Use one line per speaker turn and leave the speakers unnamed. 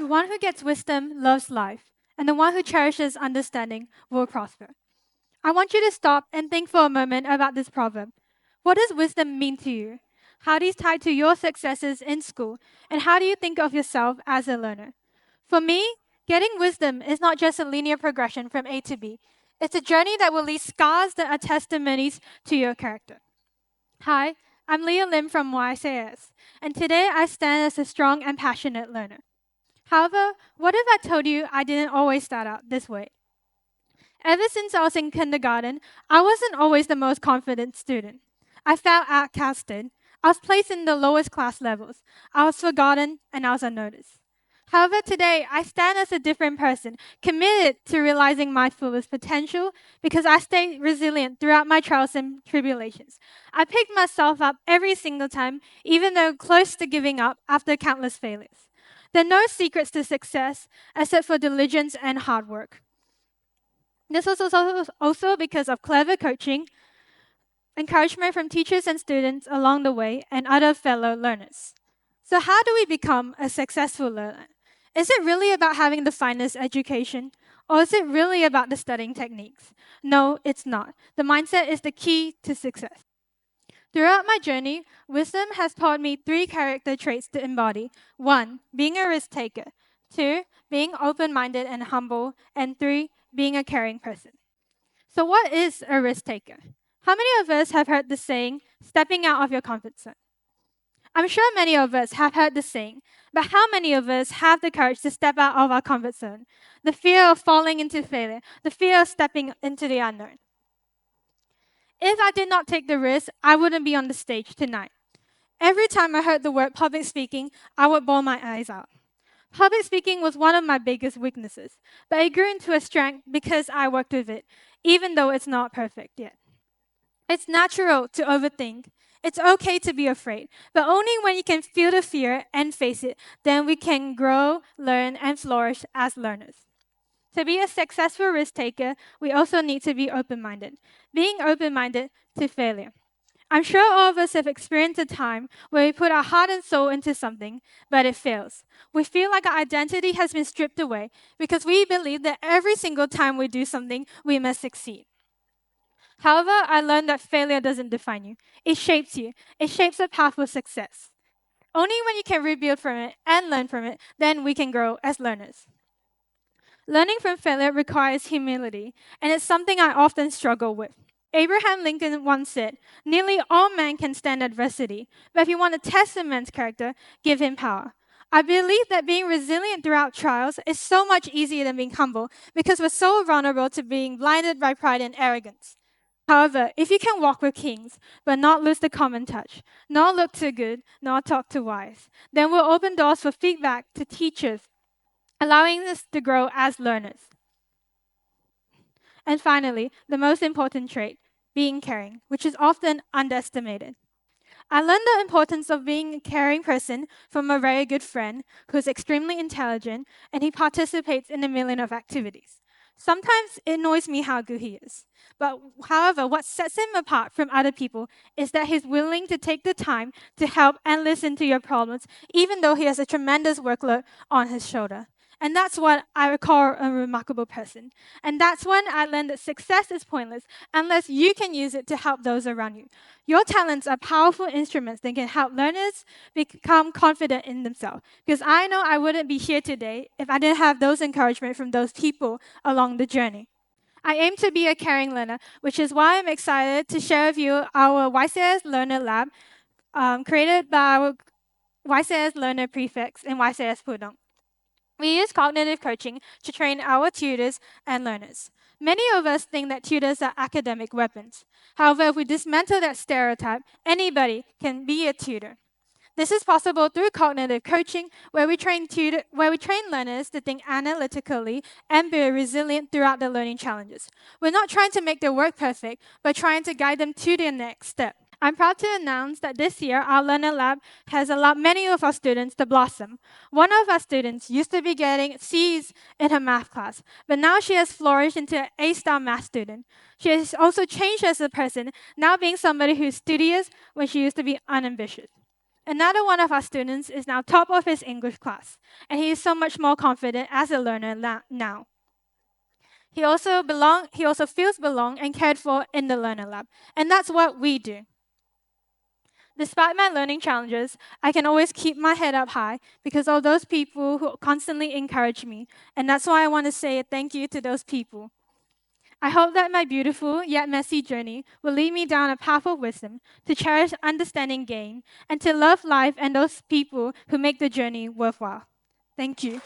The one who gets wisdom loves life, and the one who cherishes understanding will prosper. I want you to stop and think for a moment about this proverb. What does wisdom mean to you? How do you tie to your successes in school? And how do you think of yourself as a learner? For me, getting wisdom is not just a linear progression from A to B. It's a journey that will leave scars that are testimonies to your character. Hi, I'm Leah Lim from YCYWS, and today I stand as a strong and passionate learner. However, what if I told you I didn't always start out this way? Ever since I was in kindergarten, I wasn't always the most confident student. I felt outcasted. I was placed in the lowest class levels. I was forgotten and I was unnoticed. However, today I stand as a different person, committed to realizing my fullest potential because I stayed resilient throughout my trials and tribulations. I picked myself up every single time, even though close to giving up after countless failures. There are no secrets to success except for diligence and hard work. This was also because of clever coaching, encouragement from teachers and students along the way, and other fellow learners. So, how do we become a successful learner? Is it really about having the finest education? Or is it really about the studying techniques? No, it's not. The mindset is the key to success. Throughout my journey, wisdom has taught me three character traits to embody. One, being a risk taker. Two, being open minded and humble. And three, being a caring person. So, what is a risk taker? How many of us have heard the saying, stepping out of your comfort zone? I'm sure many of us have heard the saying, but how many of us have the courage to step out of our comfort zone? The fear of falling into failure, the fear of stepping into the unknown. If I did not take the risk, I wouldn't be on the stage tonight. Every time I heard the word public speaking, I would bawl my eyes out. Public speaking was one of my biggest weaknesses, but it grew into a strength because I worked with it, even though it's not perfect yet. It's natural to overthink. It's okay to be afraid, but only when you can feel the fear and face it, then we can grow, learn, and flourish as learners. To be a successful risk taker, we also need to be open minded, being open minded to failure. I'm sure all of us have experienced a time where we put our heart and soul into something, but it fails. We feel like our identity has been stripped away because we believe that every single time we do something, we must succeed. However, I learned that failure doesn't define you. It shapes you. It shapes the path for success. Only when you can rebuild from it and learn from it, then we can grow as learners. Learning from failure requires humility, and it's something I often struggle with. Abraham Lincoln once said, nearly all men can stand adversity, but if you want to test a man's character, give him power. I believe that being resilient throughout trials is so much easier than being humble because we're so vulnerable to being blinded by pride and arrogance. However, if you can walk with kings, but not lose the common touch, not look too good, not talk too wise, then we'll open doors for feedback to teachers, allowing us to grow as learners. And finally, the most important trait, being caring, which is often underestimated. I learned the importance of being a caring person from a very good friend who's extremely intelligent and he participates in a million of activities. Sometimes it annoys me how good he is. But however, what sets him apart from other people is that he's willing to take the time to help and listen to your problems, even though he has a tremendous workload on his shoulder. And that's what I call a remarkable person. And that's when I learned that success is pointless unless you can use it to help those around you. Your talents are powerful instruments that can help learners become confident in themselves. Because I know I wouldn't be here today if I didn't have those encouragement from those people along the journey. I aim to be a caring learner, which is why I'm excited to share with you our YCS Learner Lab created by our YCS Learner Prefects in YCS Pudong. We use cognitive coaching to train our tutors and learners. Many of us think that tutors are academic weapons. However, if we dismantle that stereotype, anybody can be a tutor. This is possible through cognitive coaching, where we train learners to think analytically and be resilient throughout the learning challenges. We're not trying to make their work perfect, but trying to guide them to their next step. I'm proud to announce that this year, our Learner Lab has allowed many of our students to blossom. One of our students used to be getting C's in her math class, but now she has flourished into an A-star math student. She has also changed as a person, now being somebody who's studious when she used to be unambitious. Another one of our students is now top of his English class, and he is so much more confident as a learner now. He also feels belong and cared for in the learner lab, and that's what we do. Despite my learning challenges, I can always keep my head up high because of those people who constantly encourage me, and that's why I want to say a thank you to those people. I hope that my beautiful yet messy journey will lead me down a path of wisdom to cherish understanding gain and to love life and those people who make the journey worthwhile. Thank you.